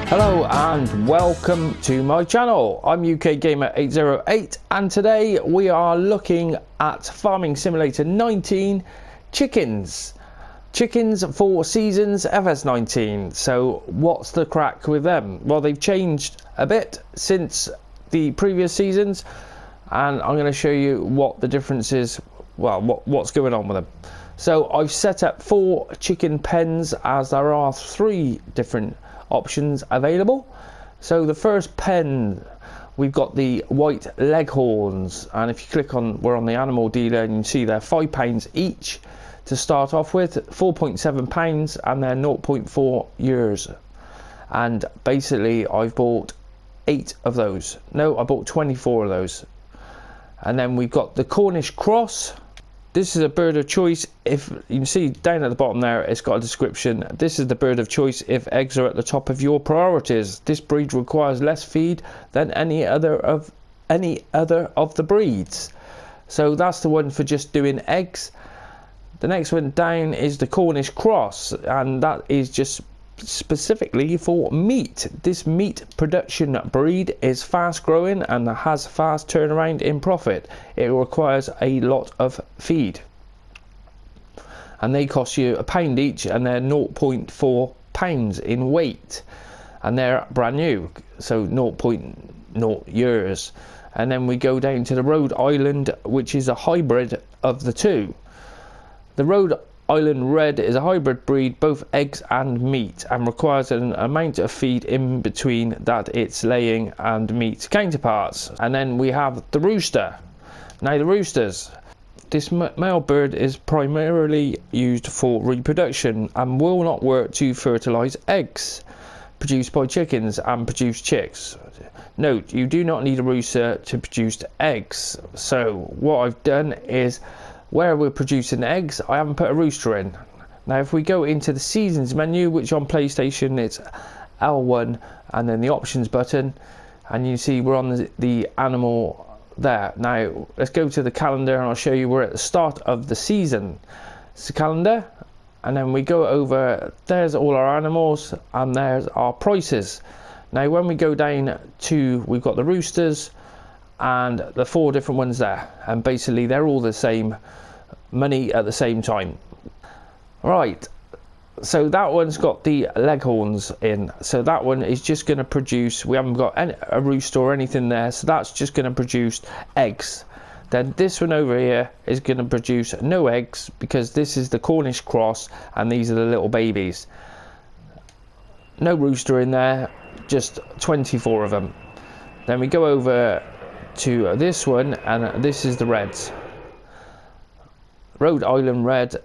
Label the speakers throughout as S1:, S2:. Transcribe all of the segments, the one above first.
S1: Hello and welcome to my channel. I'm UK Gamer 808 and today we are looking at Farming Simulator 19 chickens. Chickens for seasons fs19. So what's the crack with them? Well, they've changed a bit since the previous seasons and I'm going to show you what the difference is, well, what's going on with them. So I've set up 4 chicken pens as there are 3 different options available. So the first pen, we've got the white leghorns, and if you click on, we're on the animal dealer, and you see they're £5 each to start off with, 4.7 pounds, and they're 0.4 years. And basically I've bought 8 of those. No, I bought 24 of those. And then we've got the Cornish cross. This is a bird of choice. If you can see down at the bottom there, it's got a description. This is the bird of choice if eggs are at the top of your priorities. This breed requires less feed than any other of the breeds. So that's the one for just doing eggs. The next one down is the Cornish cross, and that is just specifically for meat. This meat production breed is fast growing and has fast turnaround in profit. It requires a lot of feed, and they cost you £1 each, and they're 0.4 pounds in weight, and they're brand new, so 0.0 years. And then we go down to the Rhode Island, which is a hybrid of the two. The Rhode Island Red is a hybrid breed, both eggs and meat, and requires an amount of feed in between that its laying and meat counterparts. And then we have the rooster. Now the roosters, this male bird is primarily used for reproduction and will not work to fertilise eggs produced by chickens and produce chicks. Note, you do not need a rooster to produce eggs. So what I've done is, where we're producing eggs, I haven't put a rooster in. Now if we go into the seasons menu, which on PlayStation it's L1 and then the options button, and you see we're on the animal there. Now let's go to the calendar and I'll show you we're at the start of the season. It's the calendar, and then we go over, there's all our animals and there's our prices. Now when we go down to, we've got the roosters and the 4 different ones there, and basically they're all the same money at the same time. Right, so that one's got the leghorns in, so that one is just going to produce, we haven't got a rooster or anything there, so that's just going to produce eggs. Then this one over here is going to produce no eggs, because this is the Cornish cross and these are the little babies. No rooster in there, just 24 of them. Then we go over to this one, and this is the reds, Rhode Island Red,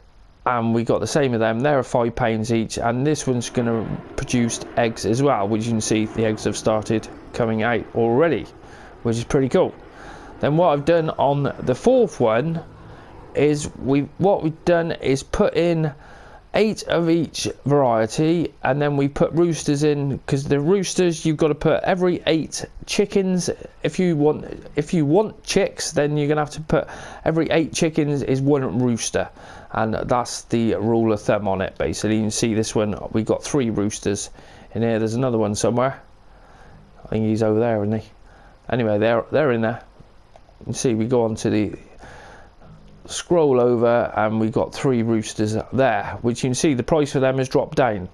S1: and we got the same of them. They're £5 each, and this one's going to produce eggs as well, which you can see the eggs have started coming out already, which is pretty cool. Then what I've done on the 4th one is what we've done is put in 8 of each variety, and then we put roosters in, because the roosters, you've got to put every 8 chickens. If you want chicks, then you're gonna have to put every 8 chickens is 1 rooster, and that's the rule of thumb on it. Basically, you can see this one, we got 3 roosters in here. There's another one somewhere, I think he's over there, isn't he? Anyway, they're in there. You can see we go on to the scroll over and we got 3 roosters there, which you can see the price for them has dropped down.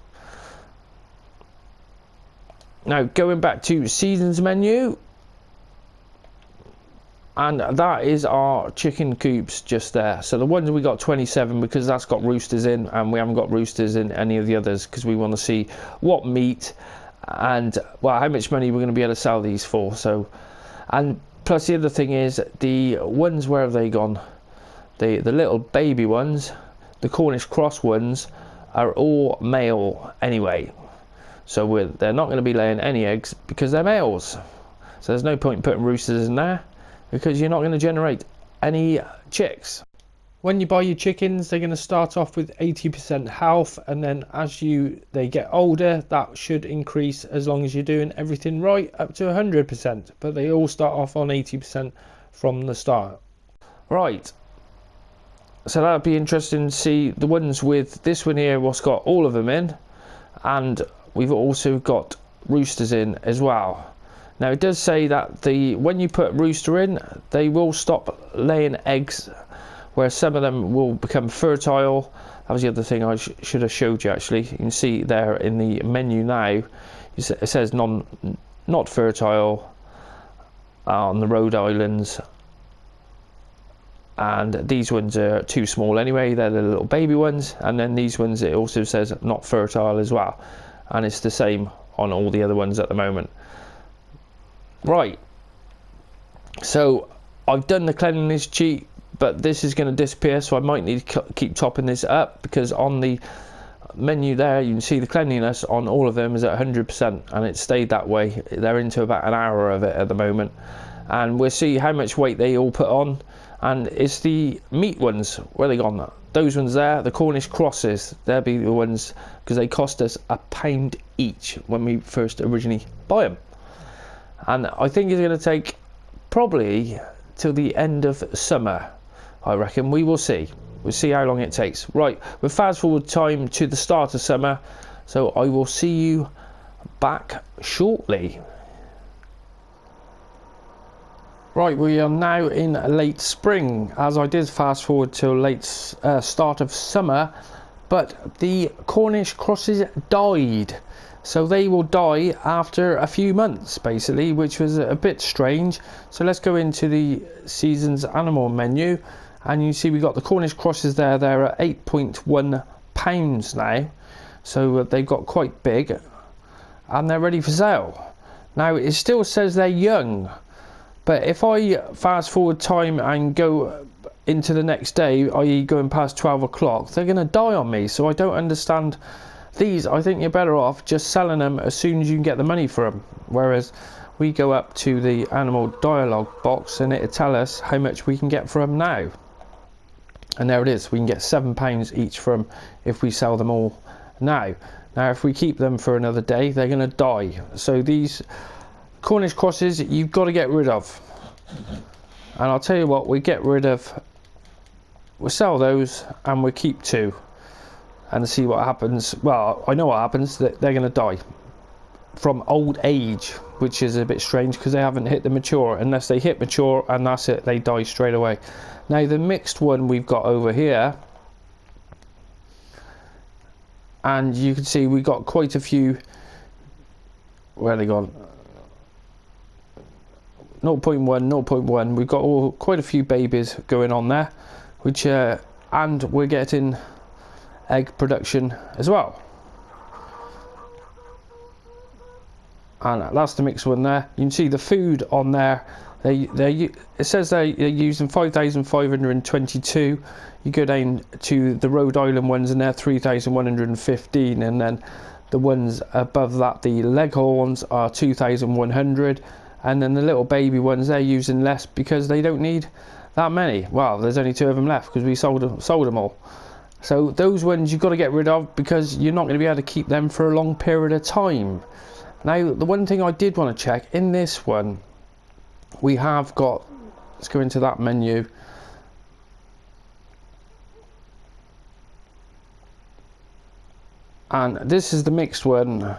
S1: Now going back to seasons menu, and that is our chicken coops just there. So the ones we got 27, because that's got roosters in, and we haven't got roosters in any of the others because we want to see what meat and, well, how much money we're going to be able to sell these for. So, and plus the other thing is the ones, where have they gone? The little baby ones, the Cornish cross ones, are all male anyway, so they're not going to be laying any eggs because they're males. So there's no point putting roosters in there, because you're not going to generate any chicks. When you buy your chickens, they're going to start off with 80% health, and then as they get older, that should increase as long as you're doing everything right, up to 100%. But they all start off on 80% from the start. Right. So that'd be interesting to see the ones with this one here, what's got all of them in, and we've also got roosters in as well. Now it does say that when you put rooster in, they will stop laying eggs, where some of them will become fertile. That was the other thing I should have showed you actually. You can see there in the menu now, it says not fertile on the Rhode Islands, and these ones are too small anyway, they're the little baby ones. And then these ones, it also says not fertile as well, and it's the same on all the other ones at the moment. Right, so I've done the cleanliness cheat, but this is going to disappear, so I might need to keep topping this up, because on the menu there you can see the cleanliness on all of them is at 100%, and it stayed that way. They're into about an hour of it at the moment, and we'll see how much weight they all put on. And it's the meat ones, where they gone? Those ones there, the Cornish crosses, they'll be the ones, because they cost us £1 each when we first originally buy them. And I think it's going to take probably till the end of summer, I reckon. We will see. We'll see how long it takes. Right, we'll fast forward time to the start of summer, so I will see you back shortly. Right, we are now in late spring, as I did fast forward till late start of summer, but the Cornish crosses died. So they will die after a few months, basically, which was a bit strange. So let's go into the season's animal menu, and you see we got the Cornish crosses there. They're at 8.1 pounds now, so they've got quite big, and they're ready for sale. Now it still says they're young, but if I fast forward time and go into the next day, i.e. going past 12 o'clock, they're going to die on me. So I don't understand. These, I think you're better off just selling them as soon as you can get the money for them. Whereas we go up to the animal dialogue box and it'll tell us how much we can get for them now. And there it is. We can get £7 each for them if we sell them all now. Now, if we keep them for another day, they're going to die. So these Cornish crosses, you've got to get rid of. And I'll tell you what, we'll sell those and we'll keep 2. And see what happens. Well, I know what happens. They're going to die from old age, which is a bit strange because they haven't hit the mature. Unless they hit mature, and that's it, they die straight away. Now the mixed one we've got over here, and you can see we got quite a few. Where are they gone? 0.1, 0.1. We've got quite a few babies going on there, which and we're getting egg production as well. And that's the mixed one there. You can see the food on there. It says they're using 5,522. You go down to the Rhode Island ones and they're 3,115, and then the ones above that, the Leghorns, are 2,100, and then the little baby ones, they're using less because they don't need that many. Well, there's only 2 of them left because we sold them all. So those ones you've got to get rid of because you're not going to be able to keep them for a long period of time. Now, the one thing I did want to check, in this one, we have got, let's go into that menu. And this is the mixed one.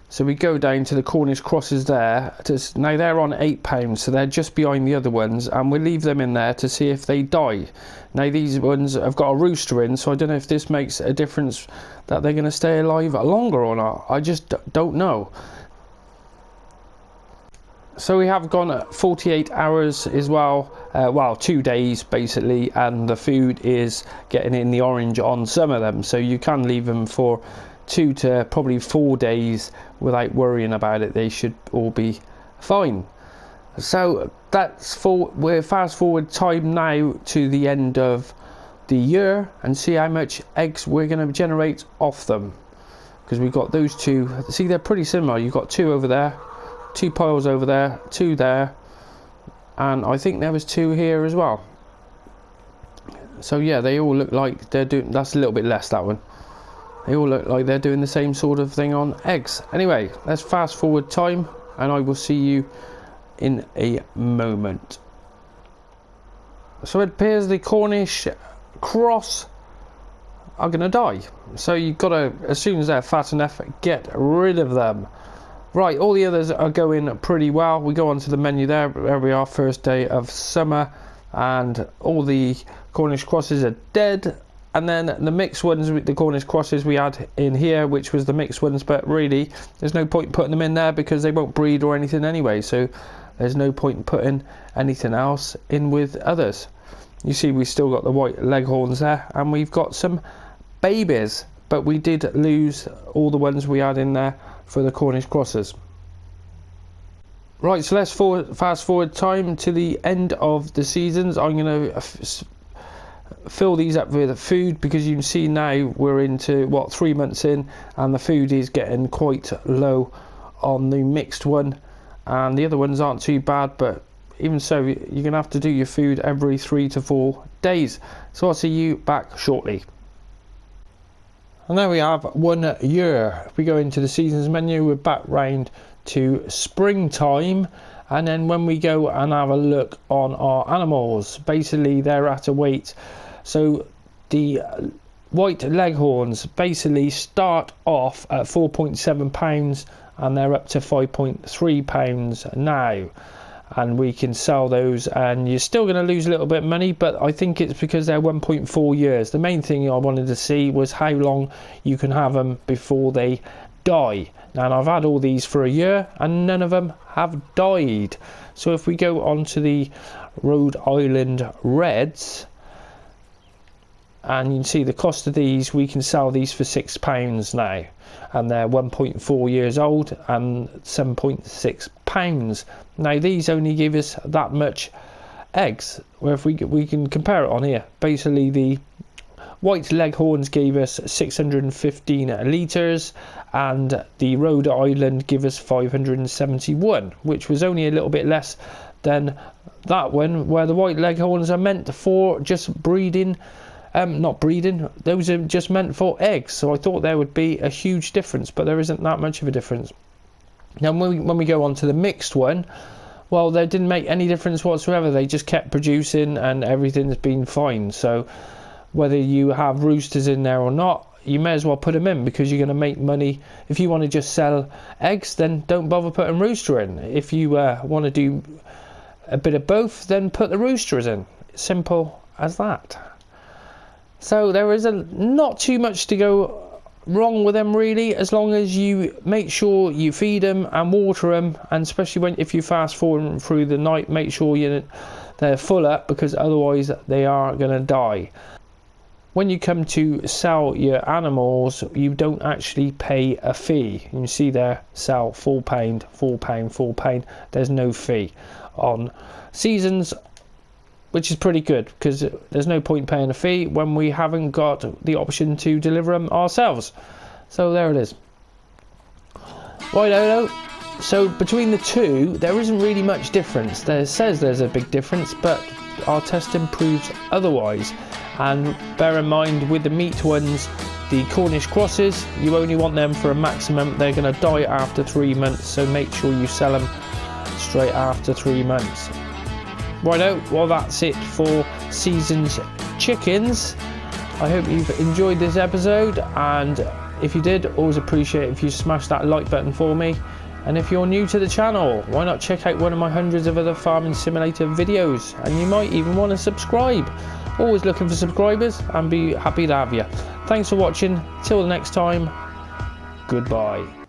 S1: So we go down to the Cornish crosses there. Now they're on £8, so they're just behind the other ones, and we'll leave them in there to see if they die. Now these ones have got a rooster in, so I don't know if this makes a difference that they're going to stay alive longer or not. I just don't know. So we have gone at 48 hours as well, well 2 days basically, and the food is getting in the orange on some of them, so you can leave them for 2 to probably 4 days without worrying about it. They should all be fine. So we're fast forward time now to the end of the year and see how much eggs we're going to generate off them, because we've got those 2. See, they're pretty similar. You've got 2 over there, 2 piles over there, 2 there, and I think there was 2 here as well. So yeah, they all look like they're doing, that's a little bit less, that one. They all look like they're doing the same sort of thing on eggs. Anyway, let's fast forward time and I will see you in a moment. So it appears the Cornish cross are going to die. So you've got to, as soon as they're fat enough, get rid of them. Right, all the others are going pretty well. We go on to the menu there. There we are, first day of summer, and all the Cornish crosses are dead. And then the mixed ones, the Cornish crosses we had in here, which was the mixed ones, but really there's no point putting them in there because they won't breed or anything anyway, so there's no point in putting anything else in with others. You see we still got the white leghorns there, and we've got some babies, but we did lose all the ones we had in there for the Cornish crosses. Right, so let's fast forward time to the end of the seasons. I'm going to fill these up with food, because you can see now we're into 3 months in, and the food is getting quite low on the mixed one, and the other ones aren't too bad, but even so you're going to have to do your food every 3 to 4 days. So I'll see you back shortly. And there we have 1 year. If we go into the seasons menu, we're back round to springtime, and then when we go and have a look on our animals, basically they're at a weight. So the white leghorns basically start off at 4.7 pounds, and they're up to 5.3 pounds now, and we can sell those, and you're still going to lose a little bit of money, but I think it's because they're 1.4 years. The main thing I wanted to see was how long you can have them before they die. Now I've had all these for a year and none of them have died. So if we go on to the Rhode Island Reds, and you can see the cost of these, we can sell these for £6 now, and they're 1.4 years old and 7.6 pounds. Now these only give us that much eggs, where if we can compare it on here, basically the white leghorns gave us 615 litres, and the Rhode Island give us 571, which was only a little bit less than that one, where the white leghorns are meant for just breeding. Not breeding, those are just meant for eggs, so I thought there would be a huge difference, but there isn't that much of a difference. Now when we go on to the mixed one, well, they didn't make any difference whatsoever. They just kept producing and everything's been fine. So whether you have roosters in there or not, you may as well put them in, because you're going to make money. If you want to just sell eggs, then don't bother putting rooster in. If you want to do a bit of both, then put the roosters in. Simple as that. So there is not too much to go wrong with them really, as long as you make sure you feed them and water them, and especially if you fast forward through the night, make sure they're full up, because otherwise they are going to die. When you come to sell your animals, you don't actually pay a fee. You can see there, sell £4, £4, £4. There's no fee on seasons, which is pretty good, because there's no point paying a fee when we haven't got the option to deliver them ourselves. So there it is. Righto. So between the two, there isn't really much difference. There says there's a big difference, but our testing proves otherwise. And bear in mind, with the meat ones, the Cornish crosses, you only want them for a maximum. They're going to die after 3 months, so make sure you sell them straight after 3 months. Righto, well that's it for Seasons Chickens. I hope you've enjoyed this episode, and if you did, always appreciate it if you smash that like button for me. And if you're new to the channel, why not check out one of my hundreds of other farming simulator videos, and you might even want to subscribe. Always looking for subscribers, and be happy to have you. Thanks for watching. Till the next time, goodbye.